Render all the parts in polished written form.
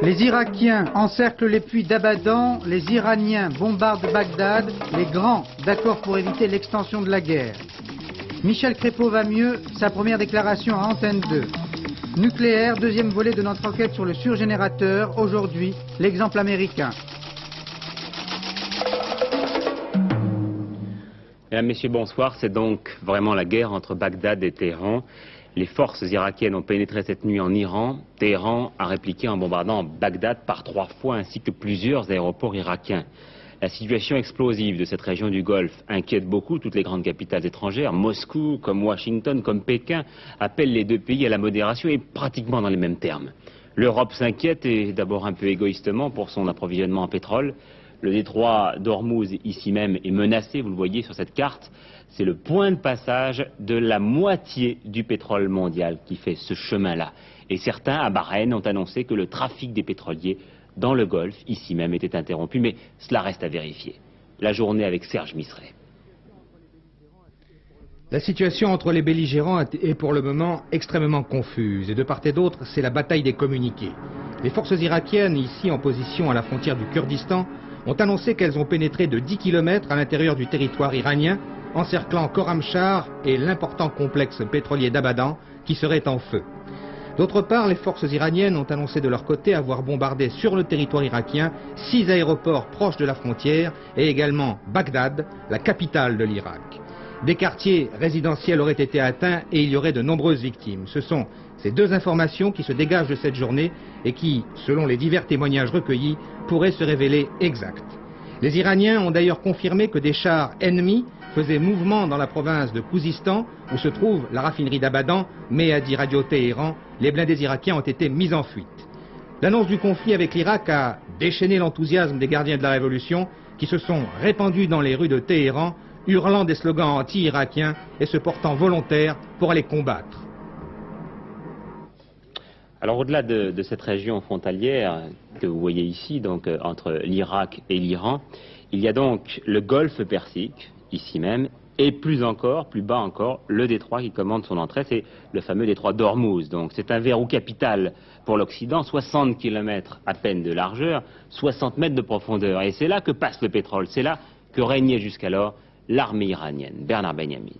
Les Irakiens encerclent les puits d'Abadan, les Iraniens bombardent Bagdad, les grands d'accord pour éviter l'extension de la guerre. Michel Crépeau va mieux, sa première déclaration à Antenne 2. Nucléaire, deuxième volet de notre enquête sur le surgénérateur, aujourd'hui, l'exemple américain. Mesdames, Messieurs, bonsoir. C'est donc vraiment la guerre entre Bagdad et Téhéran. Les forces irakiennes ont pénétré cette nuit en Iran. Téhéran a répliqué en bombardant Bagdad par 3 fois ainsi que plusieurs aéroports irakiens. La situation explosive de cette région du Golfe inquiète beaucoup toutes les grandes capitales étrangères. Moscou, comme Washington, comme Pékin, appellent les deux pays à la modération et pratiquement dans les mêmes termes. L'Europe s'inquiète et d'abord un peu égoïstement pour son approvisionnement en pétrole. Le détroit d'Ormuz, ici même, est menacé, vous le voyez sur cette carte. C'est le point de passage de la moitié du pétrole mondial qui fait ce chemin-là. Et certains, à Bahreïn, ont annoncé que le trafic des pétroliers dans le Golfe, ici même, était interrompu. Mais cela reste à vérifier. La journée avec Serge Misret. La situation entre les belligérants est pour le moment extrêmement confuse. Et de part et d'autre, c'est la bataille des communiqués. Les forces irakiennes, ici en position à la frontière du Kurdistan, ont annoncé qu'elles ont pénétré de 10 km à l'intérieur du territoire iranien, encerclant Khorramshahr et l'important complexe pétrolier d'Abadan qui serait en feu. D'autre part, les forces iraniennes ont annoncé de leur côté avoir bombardé sur le territoire irakien 6 aéroports proches de la frontière et également Bagdad, la capitale de l'Irak. Des quartiers résidentiels auraient été atteints et il y aurait de nombreuses victimes. Ce sont ces deux informations qui se dégagent de cette journée et qui, selon les divers témoignages recueillis, pourraient se révéler exactes. Les Iraniens ont d'ailleurs confirmé que des chars ennemis faisaient mouvement dans la province de Khouzistan, où se trouve la raffinerie d'Abadan, mais a dit Radio Téhéran, les blindés irakiens ont été mis en fuite. L'annonce du conflit avec l'Irak a déchaîné l'enthousiasme des gardiens de la révolution qui se sont répandus dans les rues de Téhéran, hurlant des slogans anti-irakiens et se portant volontaires pour aller combattre. Alors au-delà de cette région frontalière que vous voyez ici, donc entre l'Irak et l'Iran, il y a donc le golfe Persique, ici même, et plus encore, plus bas encore, le détroit qui commande son entrée, c'est le fameux détroit d'Ormuz. Donc c'est un verrou capital pour l'Occident, 60 km à peine de largeur, 60 mètres de profondeur. Et c'est là que passe le pétrole, c'est là que régnait jusqu'alors l'armée iranienne. Bernard Benyamin.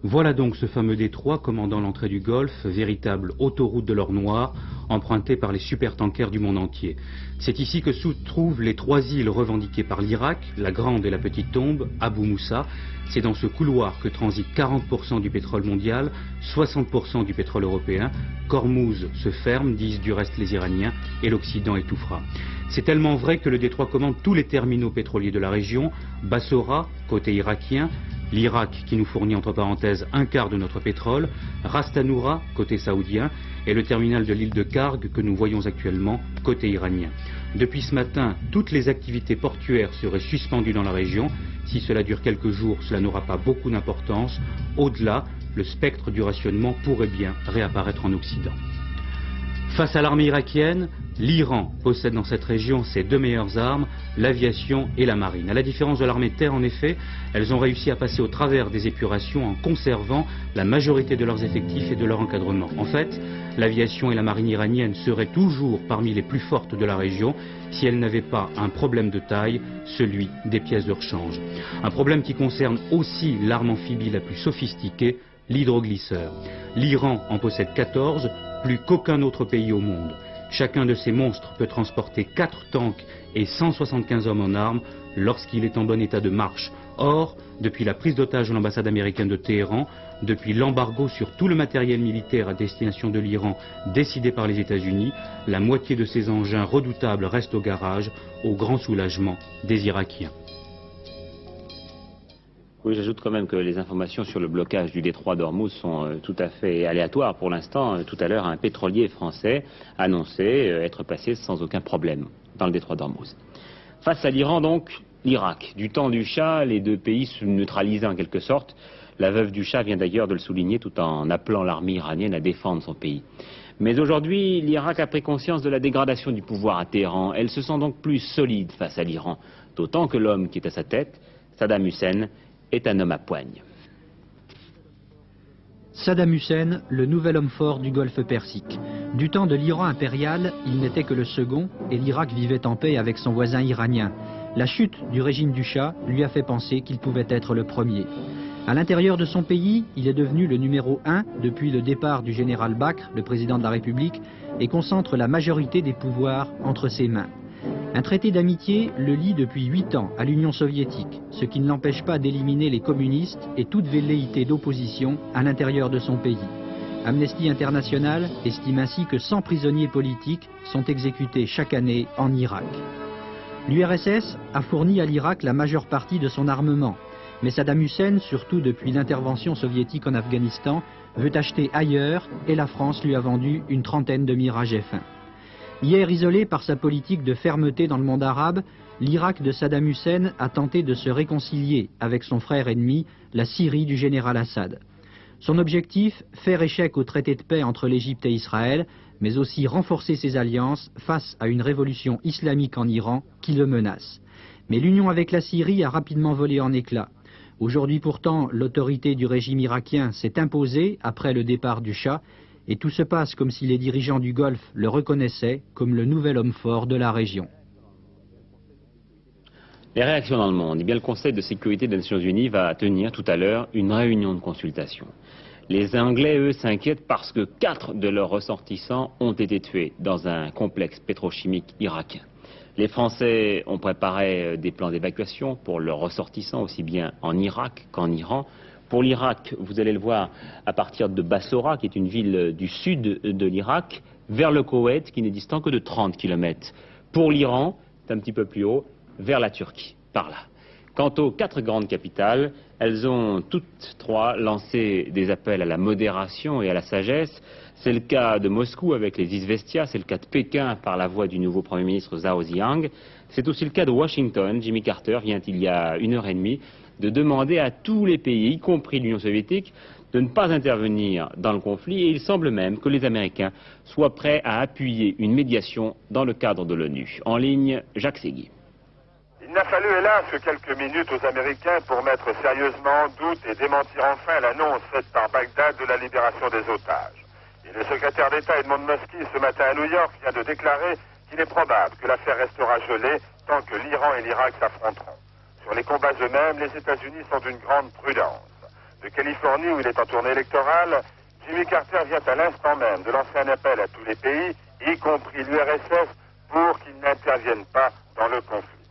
Voilà donc ce fameux détroit commandant l'entrée du Golfe, véritable autoroute de l'or noir, empruntée par les supertankers du monde entier. C'est ici que se trouvent les 3 îles revendiquées par l'Irak, la Grande et la Petite Tombe, Abu Moussa. C'est dans ce couloir que transite 40% du pétrole mondial, 60% du pétrole européen. qu'Ormuz se ferme, disent du reste les Iraniens, et l'Occident étouffera. C'est tellement vrai que le détroit commande tous les terminaux pétroliers de la région, Bassora, côté irakien, l'Irak qui nous fournit entre parenthèses un quart de notre pétrole, Ras Tanura, côté saoudien, et le terminal de l'île de Karg que nous voyons actuellement, côté iranien. Depuis ce matin, toutes les activités portuaires seraient suspendues dans la région. Si cela dure quelques jours, cela n'aura pas beaucoup d'importance. Au-delà, le spectre du rationnement pourrait bien réapparaître en Occident. Face à l'armée irakienne, l'Iran possède dans cette région ses 2 meilleures armes, l'aviation et la marine. À la différence de l'armée de terre, en effet, elles ont réussi à passer au travers des épurations en conservant la majorité de leurs effectifs et de leur encadrement. En fait, l'aviation et la marine iranienne seraient toujours parmi les plus fortes de la région si elles n'avaient pas un problème de taille, celui des pièces de rechange. Un problème qui concerne aussi l'arme amphibie la plus sophistiquée, l'hydroglisseur. L'Iran en possède 14, plus qu'aucun autre pays au monde. Chacun de ces monstres peut transporter 4 tanks et 175 hommes en armes lorsqu'il est en bon état de marche. Or, depuis la prise d'otage de l'ambassade américaine de Téhéran, depuis l'embargo sur tout le matériel militaire à destination de l'Iran décidé par les États-Unis, la moitié de ces engins redoutables restent au garage, au grand soulagement des Irakiens. Oui, j'ajoute quand même que les informations sur le blocage du détroit d'Ormuz sont tout à fait aléatoires pour l'instant. Tout à l'heure, un pétrolier français annonçait être passé sans aucun problème dans le détroit d'Ormuz. Face à l'Iran, donc, l'Irak. Du temps du Shah, les deux pays se neutralisaient en quelque sorte. La veuve du Shah vient d'ailleurs de le souligner tout en appelant l'armée iranienne à défendre son pays. Mais aujourd'hui, l'Irak a pris conscience de la dégradation du pouvoir à Téhéran. Elle se sent donc plus solide face à l'Iran. D'autant que l'homme qui est à sa tête, Saddam Hussein, est un homme à poigne. Saddam Hussein, le nouvel homme fort du Golfe Persique. Du temps de l'Iran impérial, il n'était que le second et l'Irak vivait en paix avec son voisin iranien. La chute du régime du Shah lui a fait penser qu'il pouvait être le premier. À l'intérieur de son pays, il est devenu le numéro 1 depuis le départ du général Bakr, le président de la République, et concentre la majorité des pouvoirs entre ses mains. Un traité d'amitié le lie depuis 8 ans à l'Union soviétique, ce qui ne l'empêche pas d'éliminer les communistes et toute velléité d'opposition à l'intérieur de son pays. Amnesty International estime ainsi que 100 prisonniers politiques sont exécutés chaque année en Irak. L'URSS a fourni à l'Irak la majeure partie de son armement, mais Saddam Hussein, surtout depuis l'intervention soviétique en Afghanistan, veut acheter ailleurs et la France lui a vendu une trentaine de Mirage F1. Hier isolé par sa politique de fermeté dans le monde arabe, l'Irak de Saddam Hussein a tenté de se réconcilier avec son frère ennemi, la Syrie du général Assad. Son objectif, faire échec au traité de paix entre l'Égypte et Israël, mais aussi renforcer ses alliances face à une révolution islamique en Iran qui le menace. Mais l'union avec la Syrie a rapidement volé en éclats. Aujourd'hui pourtant, l'autorité du régime irakien s'est imposée après le départ du Shah, et tout se passe comme si les dirigeants du Golfe le reconnaissaient comme le nouvel homme fort de la région. Les réactions dans le monde. Eh bien, le Conseil de sécurité des Nations Unies va tenir tout à l'heure une réunion de consultation. Les Anglais, eux, s'inquiètent parce que 4 de leurs ressortissants ont été tués dans un complexe pétrochimique irakien. Les Français ont préparé des plans d'évacuation pour leurs ressortissants, aussi bien en Irak qu'en Iran. Pour l'Irak, vous allez le voir, à partir de Bassora, qui est une ville du sud de l'Irak, vers le Koweït, qui n'est distant que de 30 km. Pour l'Iran, c'est un petit peu plus haut, vers la Turquie, par là. Quant aux 4 grandes capitales, elles ont toutes 3 lancé des appels à la modération et à la sagesse. C'est le cas de Moscou avec les Izvestia, c'est le cas de Pékin par la voix du nouveau Premier ministre Zhao Ziyang. C'est aussi le cas de Washington. Jimmy Carter vient il y a 1h30 de demander à tous les pays, y compris l'Union soviétique, de ne pas intervenir dans le conflit, et il semble même que les Américains soient prêts à appuyer une médiation dans le cadre de l'ONU. En ligne, Jacques Segui. Il n'a fallu hélas que quelques minutes aux Américains pour mettre sérieusement en doute et démentir enfin l'annonce faite par Bagdad de la libération des otages. Et le secrétaire d'État Edmond Muskie ce matin à New York vient de déclarer qu'il est probable que l'affaire restera gelée tant que l'Iran et l'Irak s'affronteront. Sur les combats eux-mêmes, les États-Unis sont d'une grande prudence. De Californie, où il est en tournée électorale, Jimmy Carter vient à l'instant même de lancer un appel à tous les pays, y compris l'URSS, pour qu'ils n'interviennent pas dans le conflit.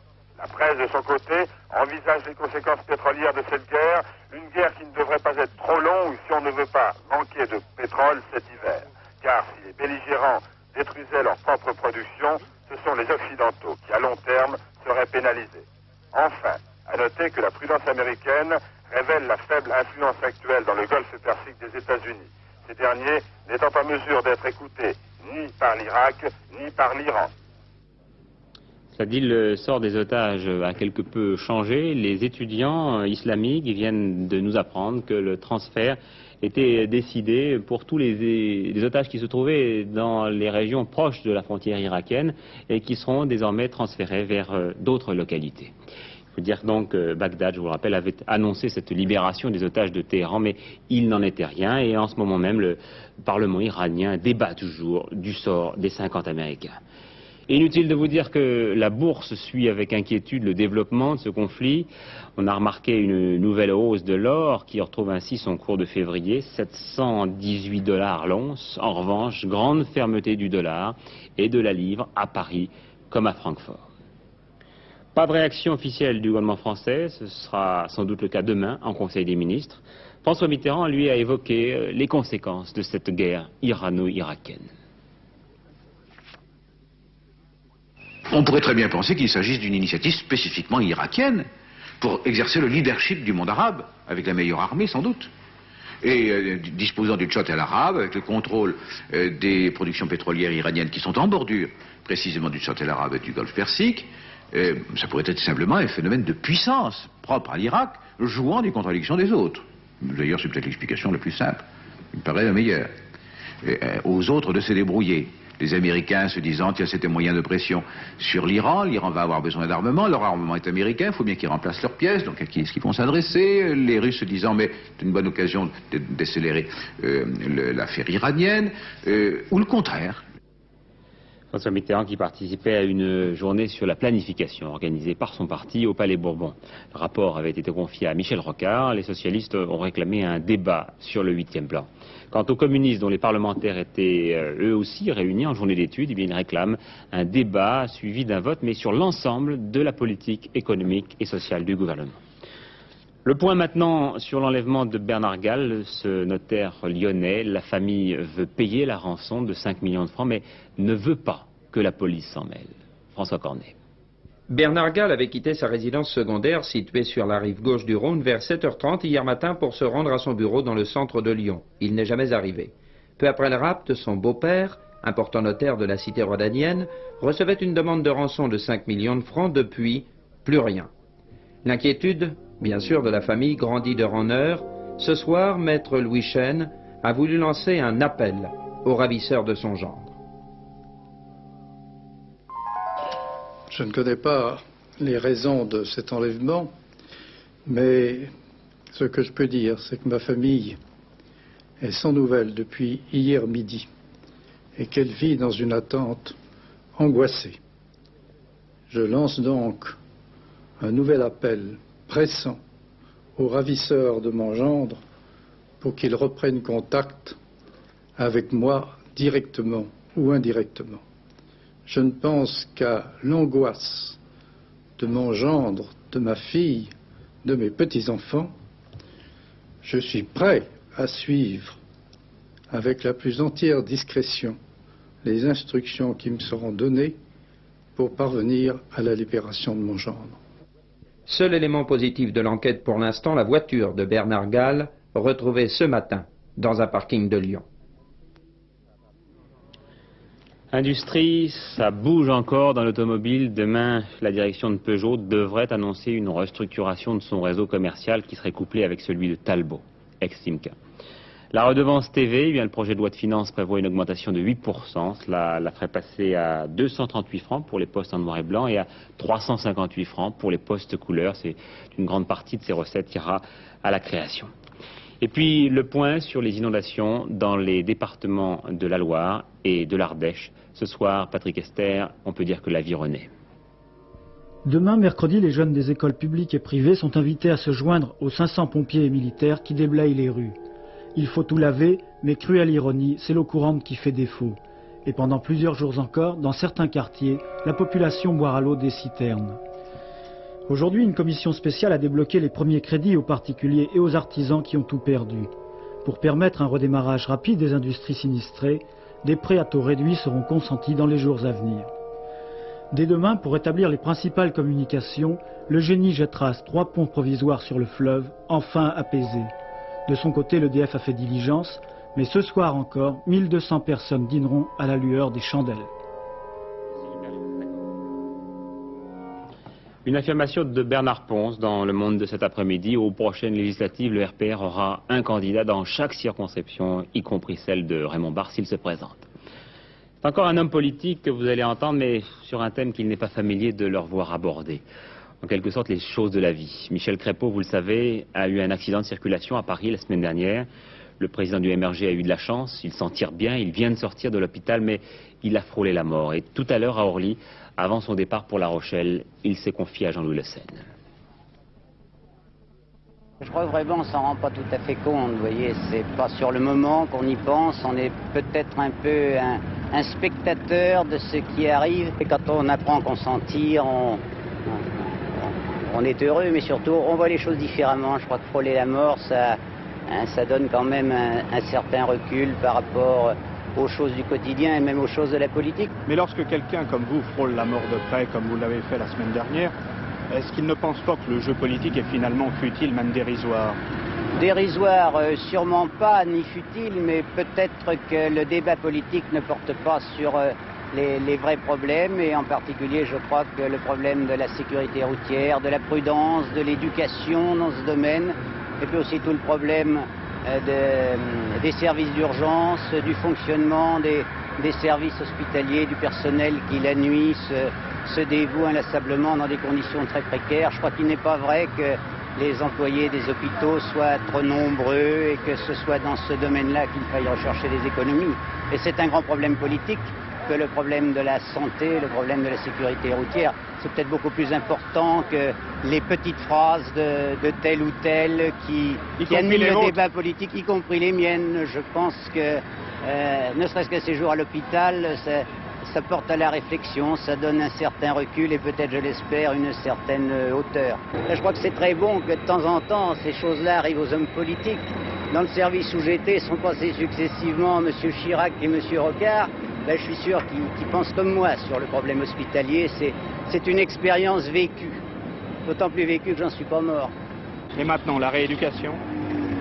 La presse, de son côté, envisage les conséquences pétrolières de cette guerre, une guerre qui ne devrait pas être trop longue si on ne veut pas manquer de pétrole cet hiver. Car si les belligérants détruisaient leur propre production, ce sont les Occidentaux qui, à long terme, seraient pénalisés. Enfin, à noter que la prudence américaine révèle la faible influence actuelle dans le golfe Persique des États-Unis, ces derniers n'étant pas en mesure d'être écoutés ni par l'Irak ni par l'Iran. Ça dit, le sort des otages a quelque peu changé. Les étudiants islamiques viennent de nous apprendre que le transfert était décidé pour tous les otages qui se trouvaient dans les régions proches de la frontière irakienne et qui seront désormais transférés vers d'autres localités. Il faut dire donc que Bagdad, je vous le rappelle, avait annoncé cette libération des otages de Téhéran, mais il n'en était rien, et en ce moment même, le Parlement iranien débat toujours du sort des 50 Américains. Inutile de vous dire que la bourse suit avec inquiétude le développement de ce conflit. On a remarqué une nouvelle hausse de l'or qui retrouve ainsi son cours de février, 718 $ l'once. En revanche, grande fermeté du dollar et de la livre à Paris comme à Francfort. Pas de réaction officielle du gouvernement français, ce sera sans doute le cas demain en Conseil des ministres. François Mitterrand, lui, a évoqué les conséquences de cette guerre irano-irakienne. On pourrait très bien penser qu'il s'agisse d'une initiative spécifiquement irakienne pour exercer le leadership du monde arabe, avec la meilleure armée sans doute. Et disposant du Tchot el-Arabe, avec le contrôle des productions pétrolières iraniennes qui sont en bordure précisément du Tchot el-Arabe et du Golfe Persique, ça pourrait être simplement un phénomène de puissance propre à l'Irak, jouant des contradictions des autres. D'ailleurs, c'est peut-être l'explication la plus simple, il me paraît la meilleure. Aux autres de se débrouiller. les Américains se disant, tiens, c'était un moyen de pression sur l'Iran. L'Iran va avoir besoin d'armement, leur armement est américain, il faut bien qu'ils remplacent leurs pièces, donc à qui est-ce qu'ils vont s'adresser? Les Russes se disant, mais c'est une bonne occasion de décélérer l'affaire iranienne, ou le contraire. François Mitterrand qui participait à une journée sur la planification organisée par son parti au Palais Bourbon. Le rapport avait été confié à Michel Rocard. Les socialistes ont réclamé un débat sur le 8e plan. Quant aux communistes dont les parlementaires étaient eux aussi réunis en journée d'études, eh bien, ils réclament un débat suivi d'un vote, mais sur l'ensemble de la politique économique et sociale du gouvernement. Le point maintenant sur l'enlèvement de Bernard Gall, ce notaire lyonnais. La famille veut payer la rançon de 5 millions de francs, mais ne veut pas que la police s'en mêle. François Cornet. Bernard Gall avait quitté sa résidence secondaire située sur la rive gauche du Rhône vers 7h30 hier matin pour se rendre à son bureau dans le centre de Lyon. Il n'est jamais arrivé. Peu après le rapt, son beau-père, important notaire de la cité rhodanienne, recevait une demande de rançon de 5 millions de francs. Depuis, plus rien. L'inquiétude, bien sûr, de la famille grandit d'heure en heure. Ce soir, maître Louis Chêne a voulu lancer un appel aux ravisseurs de son gendre. Je ne connais pas les raisons de cet enlèvement, mais ce que je peux dire, c'est que ma famille est sans nouvelles depuis hier midi et qu'elle vit dans une attente angoissée. Je lance donc un nouvel appel pressant aux ravisseurs de mon gendre pour qu'ils reprennent contact avec moi directement ou indirectement. Je ne pense qu'à l'angoisse de mon gendre, de ma fille, de mes petits-enfants. Je suis prêt à suivre avec la plus entière discrétion les instructions qui me seront données pour parvenir à la libération de mon gendre. Seul élément positif de l'enquête pour l'instant, la voiture de Bernard Gall, retrouvée ce matin dans un parking de Lyon. Industrie, ça bouge encore dans l'automobile. Demain, la direction de Peugeot devrait annoncer une restructuration de son réseau commercial qui serait couplé avec celui de Talbot, ex-Simca. La redevance TV, eh bien, le projet de loi de finances prévoit une augmentation de 8%. Cela la ferait passer à 238 francs pour les postes en noir et blanc et à 358 francs pour les postes couleur. C'est une grande partie de ces recettes qui ira à la création. Et puis le point sur les inondations dans les départements de la Loire et de l'Ardèche. Ce soir, Patrick Esther, on peut dire que la vie renaît. Demain, mercredi, les jeunes des écoles publiques et privées sont invités à se joindre aux 500 pompiers et militaires qui déblayent les rues. Il faut tout laver, mais cruelle ironie, c'est l'eau courante qui fait défaut. Et pendant plusieurs jours encore, dans certains quartiers, la population boira l'eau des citernes. Aujourd'hui, une commission spéciale a débloqué les premiers crédits aux particuliers et aux artisans qui ont tout perdu. Pour permettre un redémarrage rapide des industries sinistrées, des prêts à taux réduits seront consentis dans les jours à venir. Dès demain, pour établir les principales communications, le génie jettera 3 ponts provisoires sur le fleuve, enfin apaisés. De son côté, l'EDF a fait diligence, mais ce soir encore, 1200 personnes dîneront à la lueur des chandelles. Une affirmation de Bernard Ponce dans Le Monde de cet après-midi. Aux prochaines législatives, le RPR aura un candidat dans chaque circonscription, y compris celle de Raymond Barre s'il se présente. C'est encore un homme politique que vous allez entendre, mais sur un thème qu'il n'est pas familier de leur voir aborder. En quelque sorte, les choses de la vie. Michel Crépeau, vous le savez, a eu un accident de circulation à Paris la semaine dernière. Le président du MRG a eu de la chance, il s'en tire bien, il vient de sortir de l'hôpital, mais il a frôlé la mort. Et tout à l'heure à Orly, avant son départ pour La Rochelle, il s'est confié à Jean-Louis Le Seine. Je crois vraiment on s'en rend pas tout à fait compte, vous voyez, c'est pas sur le moment qu'on y pense, on est peut-être un peu un spectateur de ce qui arrive. Et quand on apprend qu'on s'en tire, on est heureux, mais surtout on voit les choses différemment. Je crois que frôler la mort, ça donne quand même un certain recul par rapport aux choses du quotidien et même aux choses de la politique. Mais lorsque quelqu'un comme vous frôle la mort de près, comme vous l'avez fait la semaine dernière, est-ce qu'il ne pense pas que le jeu politique est finalement futile, même dérisoire? Dérisoire, sûrement pas, ni futile, mais peut-être que le débat politique ne porte pas sur les vrais problèmes, et en particulier je crois que le problème de la sécurité routière, de la prudence, de l'éducation dans ce domaine, et puis aussi tout le problème des services d'urgence, du fonctionnement des services hospitaliers, du personnel qui la nuit se dévoue inlassablement dans des conditions très précaires. Je crois qu'il n'est pas vrai que les employés des hôpitaux soient trop nombreux et que ce soit dans ce domaine-là qu'il faille rechercher des économies. Et c'est un grand problème politique que le problème de la santé, le problème de la sécurité routière. C'est peut-être beaucoup plus important que les petites phrases de tel ou tel qui animent le débat politique, y compris les miennes. Je pense que, ne serait-ce qu'un séjour à l'hôpital, ça porte à la réflexion, ça donne un certain recul et peut-être, je l'espère, une certaine hauteur. Je crois que c'est très bon que de temps en temps, ces choses-là arrivent aux hommes politiques. Dans le service où j'étais, sont passés successivement M. Chirac et M. Rocard. Ben, je suis sûr qu'ils pensent comme moi sur le problème hospitalier. C'est une expérience vécue, d'autant plus vécue que j'en suis pas mort. Et maintenant, la rééducation?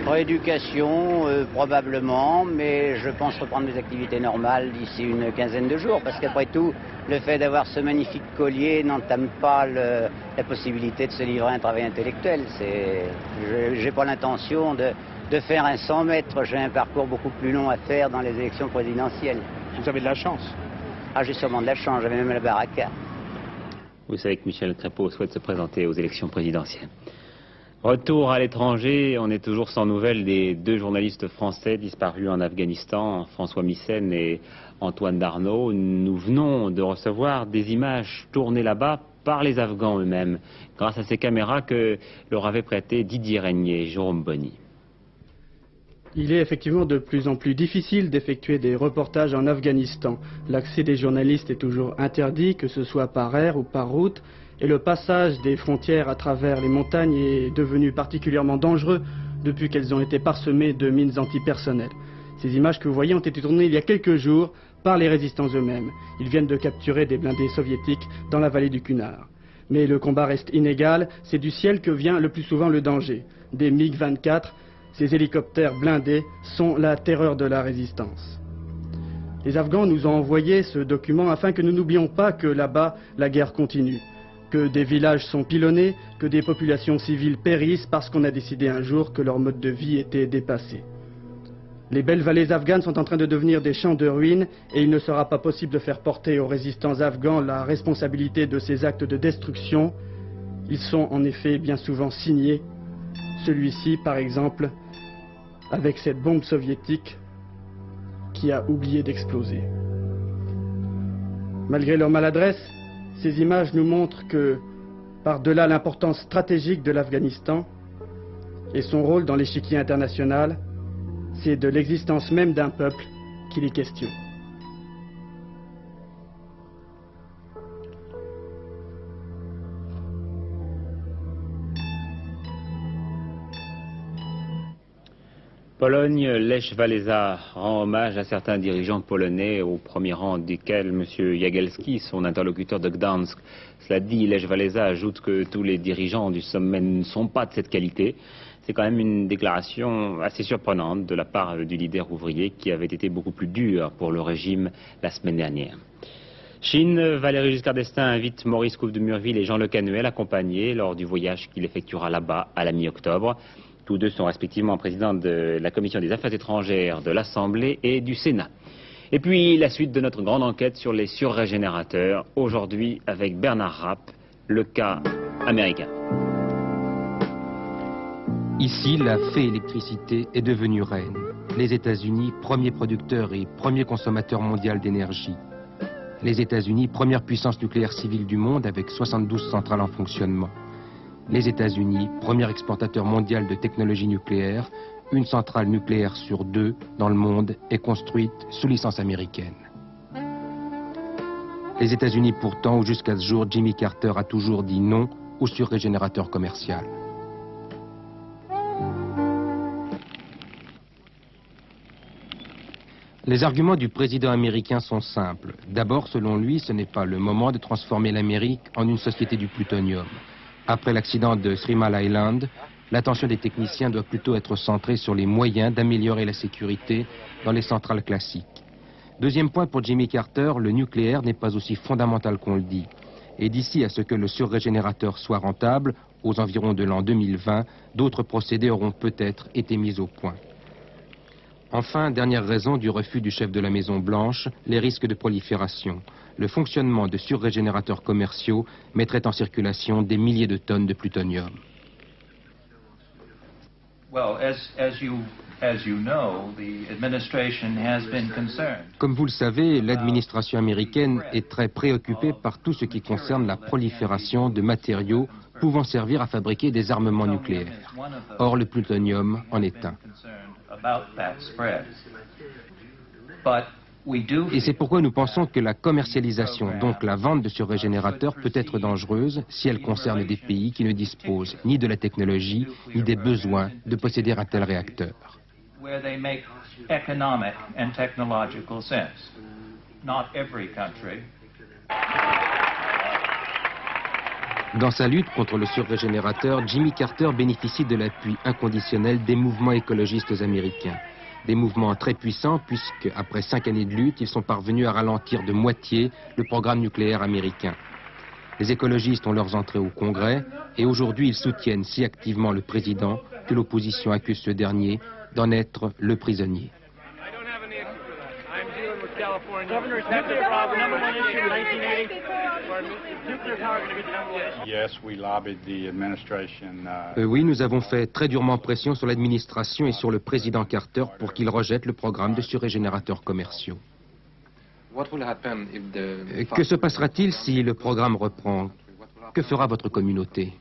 Rééducation, probablement, mais je pense reprendre mes activités normales d'ici une quinzaine de jours, parce qu'après tout, le fait d'avoir ce magnifique collier n'entame pas la possibilité de se livrer à un travail intellectuel. Je n'ai pas l'intention de faire un 100 mètres, j'ai un parcours beaucoup plus long à faire dans les élections présidentielles. Vous avez de la chance. Ah, j'ai sûrement de la chance, j'avais même la baraka. Vous savez que Michel Crépeau souhaite se présenter aux élections présidentielles. Retour à l'étranger, on est toujours sans nouvelles des deux journalistes français disparus en Afghanistan, François Missen et Antoine Darnaud. Nous venons de recevoir des images tournées là-bas par les Afghans eux-mêmes, grâce à ces caméras que leur avait prêté Didier Régnier et Jérôme Bonny. Il est effectivement de plus en plus difficile d'effectuer des reportages en Afghanistan. L'accès des journalistes est toujours interdit, que ce soit par air ou par route, et le passage des frontières à travers les montagnes est devenu particulièrement dangereux depuis qu'elles ont été parsemées de mines antipersonnelles. Ces images que vous voyez ont été tournées il y a quelques jours par les résistants eux-mêmes. Ils viennent de capturer des blindés soviétiques dans la vallée du Kunar. Mais le combat reste inégal, c'est du ciel que vient le plus souvent le danger. Des MiG-24, ces hélicoptères blindés sont la terreur de la résistance. Les Afghans nous ont envoyé ce document afin que nous n'oublions pas que là-bas, la guerre continue, que des villages sont pilonnés, que des populations civiles périssent parce qu'on a décidé un jour que leur mode de vie était dépassé. Les belles vallées afghanes sont en train de devenir des champs de ruines et il ne sera pas possible de faire porter aux résistants afghans la responsabilité de ces actes de destruction. Ils sont en effet bien souvent signés. Celui-ci, par exemple, avec cette bombe soviétique qui a oublié d'exploser. Malgré leur maladresse, ces images nous montrent que, par-delà l'importance stratégique de l'Afghanistan et son rôle dans l'échiquier international, c'est de l'existence même d'un peuple qu'il est question. Pologne, Lech Walesa rend hommage à certains dirigeants polonais, au premier rang desquels M. Jagielski, son interlocuteur de Gdansk. Cela dit, Lech Walesa ajoute que tous les dirigeants du sommet ne sont pas de cette qualité. C'est quand même une déclaration assez surprenante de la part du leader ouvrier qui avait été beaucoup plus dur pour le régime la semaine dernière. Chine, Valéry Giscard d'Estaing invite Maurice Couve de Murville et Jean Le Canu à l'accompagner lors du voyage qu'il effectuera là-bas à la mi-octobre. Tous deux sont respectivement présidents de la Commission des Affaires étrangères de l'Assemblée et du Sénat. Et puis la suite de notre grande enquête sur les surrégénérateurs, aujourd'hui avec Bernard Rapp, le cas américain. Ici, la fée électricité est devenue reine. Les États-Unis, premier producteur et premier consommateur mondial d'énergie. Les États-Unis, première puissance nucléaire civile du monde avec 72 centrales en fonctionnement. Les États-Unis, premier exportateur mondial de technologie nucléaire, une centrale nucléaire sur 2 dans le monde est construite sous licence américaine. Les États-Unis pourtant, où jusqu'à ce jour, Jimmy Carter a toujours dit non au surrégénérateur commercial. Les arguments du président américain sont simples. D'abord, selon lui, ce n'est pas le moment de transformer l'Amérique en une société du plutonium. Après l'accident de 3 Mile Island, l'attention des techniciens doit plutôt être centrée sur les moyens d'améliorer la sécurité dans les centrales classiques. Deuxième point pour Jimmy Carter, le nucléaire n'est pas aussi fondamental qu'on le dit. Et d'ici à ce que le surrégénérateur soit rentable, aux environs de l'an 2020, d'autres procédés auront peut-être été mis au point. Enfin, dernière raison du refus du chef de la Maison-Blanche, les risques de prolifération. Le fonctionnement de surrégénérateurs commerciaux mettrait en circulation des milliers de tonnes de plutonium. Comme vous le savez, l'administration américaine est très préoccupée par tout ce qui concerne la prolifération de matériaux pouvant servir à fabriquer des armements nucléaires. Or, le plutonium en est un. Et c'est pourquoi nous pensons que la commercialisation, donc la vente de surrégénérateurs, peut être dangereuse si elle concerne des pays qui ne disposent ni de la technologie, ni des besoins de posséder un tel réacteur. Dans sa lutte contre le surrégénérateur, Jimmy Carter bénéficie de l'appui inconditionnel des mouvements écologistes américains. Des mouvements très puissants puisque, après 5 années de lutte, ils sont parvenus à ralentir de moitié le programme nucléaire américain. Les écologistes ont leurs entrées au Congrès et aujourd'hui ils soutiennent si activement le président que l'opposition accuse ce dernier d'en être le prisonnier. Oui, nous avons fait très durement pression sur l'administration et sur le président Carter pour qu'il rejette le programme de surrégénérateurs commerciaux. Que se passera-t-il si le programme reprend? Que fera votre communauté?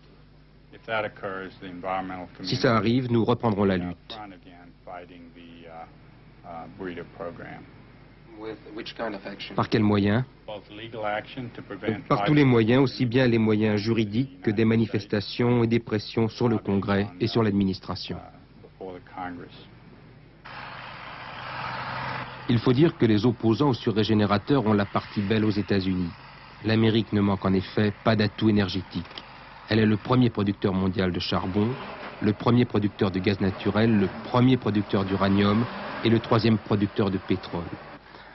Si ça arrive, nous reprendrons la lutte. Par quels moyens? Par tous les moyens, aussi bien les moyens juridiques que des manifestations et des pressions sur le Congrès et sur l'administration. Il faut dire que les opposants aux surrégénérateurs ont la partie belle aux États-Unis. L'Amérique ne manque en effet pas d'atout énergétique. Elle est le premier producteur mondial de charbon, le premier producteur de gaz naturel, le premier producteur d'uranium et le troisième producteur de pétrole.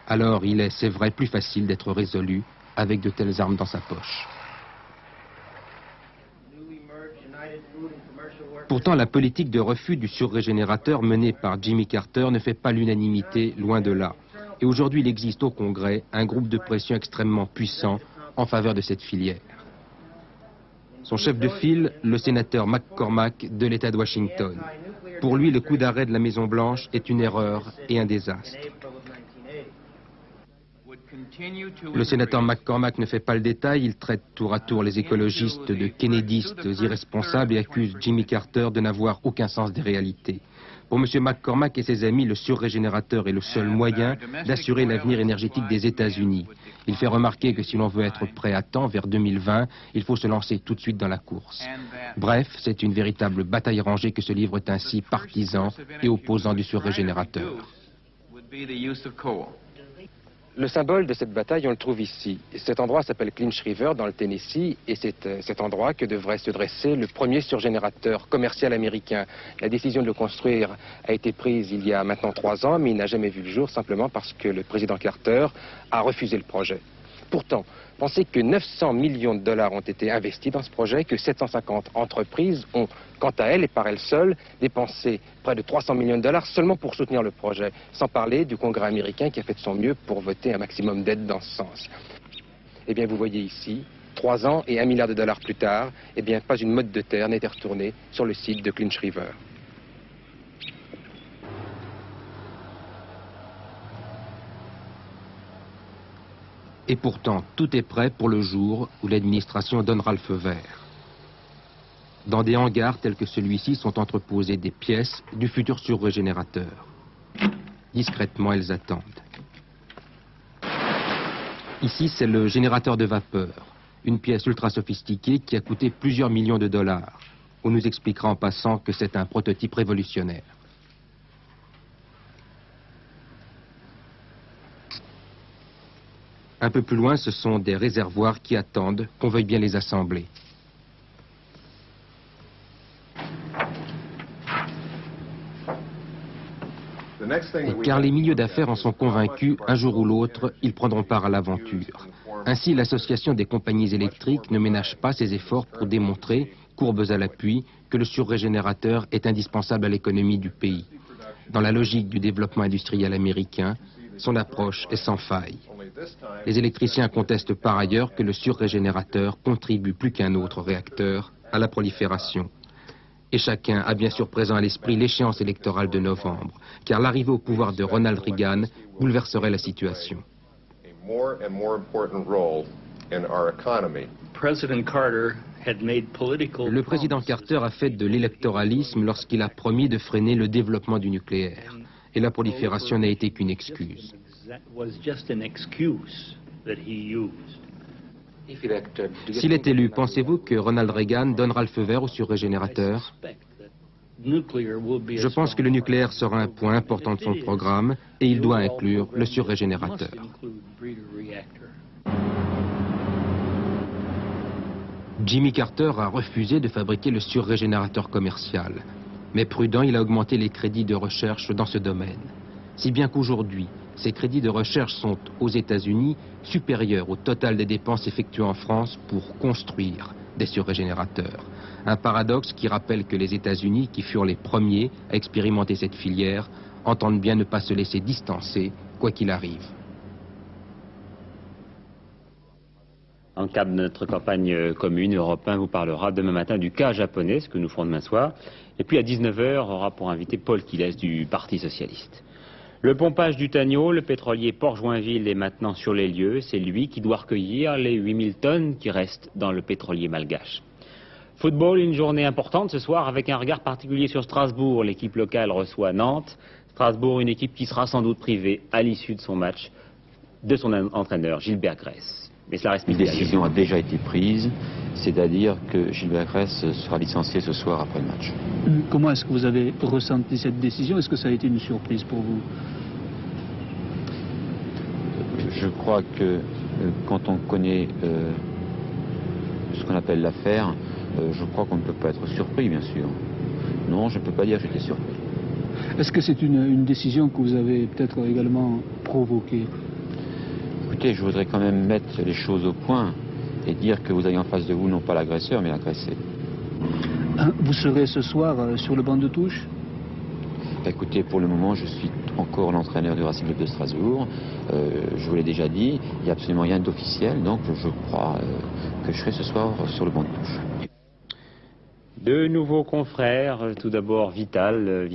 Alors il est, c'est vrai, plus facile d'être résolu avec de telles armes dans sa poche. Pourtant, la politique de refus du surrégénérateur menée par Jimmy Carter ne fait pas l'unanimité, loin de là. Et aujourd'hui, il existe au Congrès un groupe de pression extrêmement puissant en faveur de cette filière. Son chef de file, le sénateur McCormack de l'État de Washington. Pour lui, le coup d'arrêt de la Maison-Blanche est une erreur et un désastre. Le sénateur McCormack ne fait pas le détail, il traite tour à tour les écologistes de kennedistes irresponsables et accuse Jimmy Carter de n'avoir aucun sens des réalités. Pour M. McCormack et ses amis, le surrégénérateur est le seul moyen d'assurer l'avenir énergétique des États-Unis. Il fait remarquer que si l'on veut être prêt à temps, vers 2020, il faut se lancer tout de suite dans la course. Bref, c'est une véritable bataille rangée que se livrent ainsi partisans et opposants du surrégénérateur. Le symbole de cette bataille, on le trouve ici. Cet endroit s'appelle Clinch River, dans le Tennessee, et c'est cet endroit que devrait se dresser le premier surgénérateur commercial américain. La décision de le construire a été prise il y a maintenant 3 ans, mais il n'a jamais vu le jour, simplement parce que le président Carter a refusé le projet. Pourtant, pensez que 900 millions de dollars ont été investis dans ce projet, que 750 entreprises ont, quant à elles et par elles seules, dépensé près de 300 millions de dollars seulement pour soutenir le projet, sans parler du Congrès américain qui a fait de son mieux pour voter un maximum d'aide dans ce sens. Eh bien, vous voyez ici, 3 ans et $1 milliard plus tard, eh bien, pas une motte de terre n'a été retournée sur le site de Clinch River. Et pourtant, tout est prêt pour le jour où l'administration donnera le feu vert. Dans des hangars tels que celui-ci sont entreposées des pièces du futur surrégénérateur. Discrètement, elles attendent. Ici, c'est le générateur de vapeur, une pièce ultra sophistiquée qui a coûté plusieurs millions de dollars. On nous expliquera en passant que c'est un prototype révolutionnaire. Un peu plus loin, ce sont des réservoirs qui attendent qu'on veuille bien les assembler. Car les milieux d'affaires en sont convaincus, un jour ou l'autre, ils prendront part à l'aventure. Ainsi, l'association des compagnies électriques ne ménage pas ses efforts pour démontrer, courbes à l'appui, que le surrégénérateur est indispensable à l'économie du pays. dans la logique du développement industriel américain, son approche est sans faille. Les électriciens contestent par ailleurs que le surrégénérateur contribue plus qu'un autre réacteur à la prolifération. Et chacun a bien sûr présent à l'esprit l'échéance électorale de novembre, car l'arrivée au pouvoir de Ronald Reagan bouleverserait la situation. Le président Carter a fait de l'électoralisme lorsqu'il a promis de freiner le développement du nucléaire. Et la prolifération n'a été qu'une excuse. S'il est élu, pensez-vous que Ronald Reagan donnera le feu vert au surrégénérateur? Je pense que le nucléaire sera un point important de son programme et il doit inclure le surrégénérateur. Jimmy Carter a refusé de fabriquer le surrégénérateur commercial. Mais prudent, il a augmenté les crédits de recherche dans ce domaine. Si bien qu'aujourd'hui, ces crédits de recherche sont aux États-Unis supérieurs au total des dépenses effectuées en France pour construire des surrégénérateurs. Un paradoxe qui rappelle que les États-Unis, qui furent les premiers à expérimenter cette filière, entendent bien ne pas se laisser distancer, quoi qu'il arrive. En le cadre de notre campagne commune, Europe 1 vous parlera demain matin du cas japonais, ce que nous ferons demain soir. Et puis à 19h, aura pour invité Paul Quilès du Parti Socialiste. Le pompage du Tagno, le pétrolier Port-Joinville est maintenant sur les lieux. C'est lui qui doit recueillir les 8000 tonnes qui restent dans le pétrolier malgache. Football, une journée importante ce soir avec un regard particulier sur Strasbourg. L'équipe locale reçoit Nantes. Strasbourg, une équipe qui sera sans doute privée à l'issue de son match de son entraîneur Gilbert Grèce. Mais cela reste une décision a déjà été prise, c'est-à-dire que Gilbert Grèce sera licencié ce soir après le match. Comment est-ce que vous avez ressenti cette décision? Est-ce que ça a été une surprise pour vous? Je crois que quand on connaît ce qu'on appelle l'affaire, je crois qu'on ne peut pas être surpris, bien sûr. Non, je ne peux pas dire que j'étais surpris. Est-ce que c'est une décision que vous avez peut-être également provoquée? Écoutez, je voudrais quand même mettre les choses au point et dire que vous avez en face de vous non pas l'agresseur, mais l'agressé. Vous serez ce soir sur le banc de touche? Écoutez, pour le moment, je suis encore l'entraîneur du Racing Club de Strasbourg. Je vous l'ai déjà dit, il n'y a absolument rien d'officiel, donc je crois que je serai ce soir sur le banc de touche. Deux nouveaux confrères, tout d'abord Vital,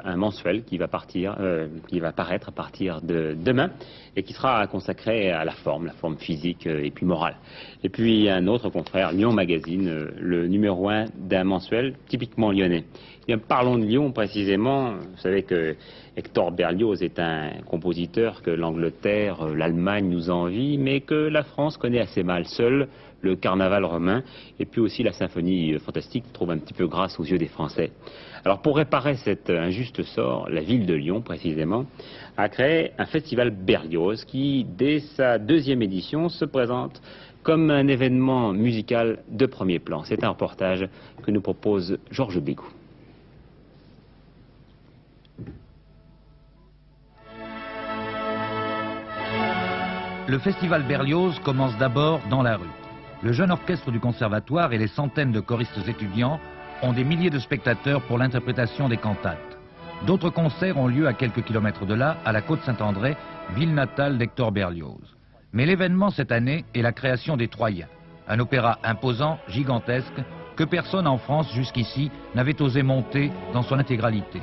un mensuel qui va paraître à partir de demain et qui sera consacré à la forme physique et puis morale. Et puis un autre confrère, Lyon Magazine, le numéro 1 d'un mensuel typiquement lyonnais. Et bien, parlons de Lyon précisément. Vous savez que Hector Berlioz est un compositeur que l'Angleterre, l'Allemagne nous envie, mais que la France connaît assez mal seule. Le carnaval romain, et puis aussi la symphonie fantastique qui trouve un petit peu grâce aux yeux des Français. Alors pour réparer cet injuste sort, la ville de Lyon précisément a créé un festival Berlioz qui, dès sa deuxième édition, se présente comme un événement musical de premier plan. C'est un reportage que nous propose Georges Bégou. Le festival Berlioz commence d'abord dans la rue. Le jeune orchestre du conservatoire et les centaines de choristes étudiants ont des milliers de spectateurs pour l'interprétation des cantates. D'autres concerts ont lieu à quelques kilomètres de là, à la Côte-Saint-André, ville natale d'Hector Berlioz. Mais l'événement cette année est la création des Troyens, un opéra imposant, gigantesque, que personne en France jusqu'ici n'avait osé monter dans son intégralité.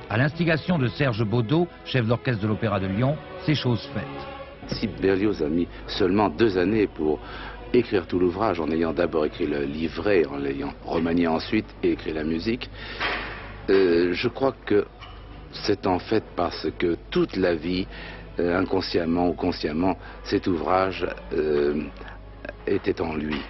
À l'instigation de Serge Baudot, chef d'orchestre de l'Opéra de Lyon, c'est chose faite. Si Berlioz a mis seulement 2 années pour écrire tout l'ouvrage, en ayant d'abord écrit le livret, en l'ayant remanié ensuite et écrit la musique, je crois que c'est en fait parce que toute la vie, inconsciemment ou consciemment, cet ouvrage était en lui.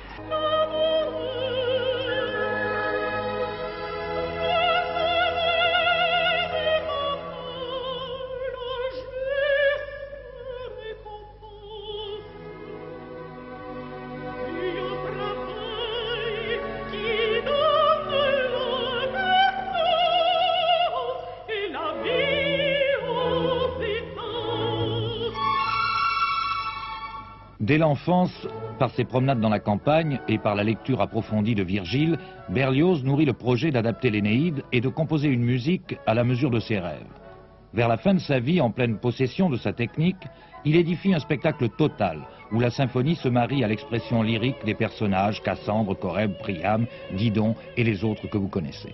Dès l'enfance, par ses promenades dans la campagne et par la lecture approfondie de Virgile, Berlioz nourrit le projet d'adapter l'Énéide et de composer une musique à la mesure de ses rêves. Vers la fin de sa vie, en pleine possession de sa technique, il édifie un spectacle total, où la symphonie se marie à l'expression lyrique des personnages Cassandre, Corrèbe, Priam, Didon et les autres que vous connaissez.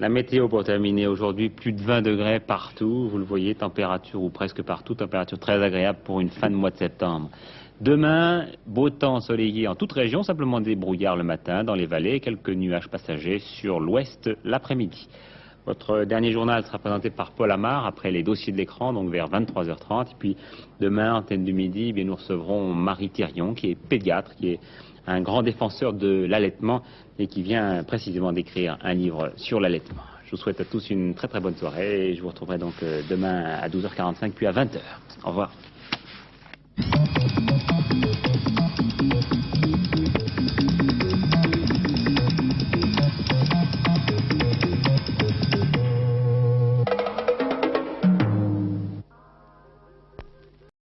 La météo pour terminer aujourd'hui, plus de 20 degrés partout, vous le voyez, température ou presque partout, température très agréable pour une fin de mois de septembre. Demain, beau temps ensoleillé en toute région, simplement des brouillards le matin dans les vallées, quelques nuages passagers sur l'ouest l'après-midi. Votre dernier journal sera présenté par Paul Amar après les dossiers de l'écran, donc vers 23h30. Et puis demain, antenne du midi, eh bien, nous recevrons Marie Thirion, qui est pédiatre, qui est un grand défenseur de l'allaitement et qui vient précisément d'écrire un livre sur l'allaitement. Je vous souhaite à tous une très très bonne soirée et je vous retrouverai donc demain à 12h45 puis à 20h. Au revoir.